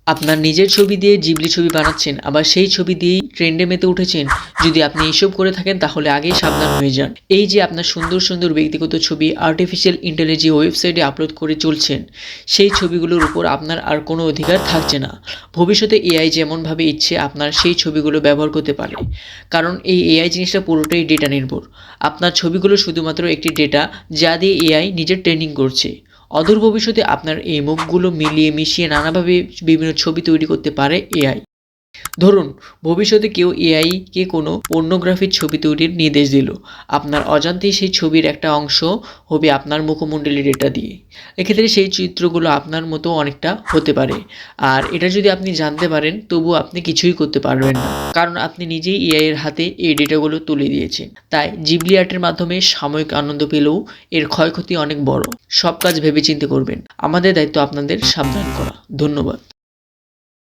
আপনার নিজের ছবি দিয়ে জিবলি ছবি বানাচ্ছেন, আবার সেই ছবি দিয়েই ট্রেন্ডে মেতে উঠেছেন। যদি আপনি এইসব করে থাকেন তাহলে আগেই সাবধান হয়ে যান। এই যে আপনার সুন্দর সুন্দর ব্যক্তিগত ছবি আর্টিফিশিয়াল ইন্টেলিজেন্স ওয়েবসাইটে আপলোড করে চলছেন, সেই ছবিগুলোর উপর আপনার আর কোনো অধিকার থাকছে না। ভবিষ্যতে এআই যেমনভাবে ইচ্ছে আপনার সেই ছবিগুলো ব্যবহার করতে পারে, কারণ এই এআই জিনিসটা পুরোটাই ডেটা নির্ভর। আপনার ছবিগুলো শুধুমাত্র একটি ডেটা, যা দিয়ে এআই নিজের ট্রেনিং করছে। অদূর ভবিষ্যতে আপনার এই মুখগুলো মিলিয়ে মিশিয়ে নানাভাবে বিভিন্ন ছবি তৈরি করতে পারে এআই। ধরুন, ভবিষ্যতে কেউ এআইকে কোনো পর্নোগ্রাফির ছবি তৈরির নির্দেশ দিল। আপনার অজান্তেই সেই ছবির একটা অংশ হবে আপনার মুখমণ্ডলী ডেটা দিয়ে। এক্ষেত্রে সেই চিত্রগুলো আপনার মতো অনেকটা হতে পারে। আর এটা যদি আপনি জানতে পারেন, তবুও আপনি কিছুই করতে পারবেন না, কারণ আপনি নিজেই এআই এর হাতে এই ডেটাগুলো তুলে দিয়েছেন। তাই জিবলি আর্টের মাধ্যমে সাময়িক আনন্দ পেলেও এর ক্ষয়ক্ষতি অনেক বড়। সব কাজ ভেবেচিন্তে করবেন। আমাদের দায়িত্ব আপনাদের সাবধান করা। ধন্যবাদ।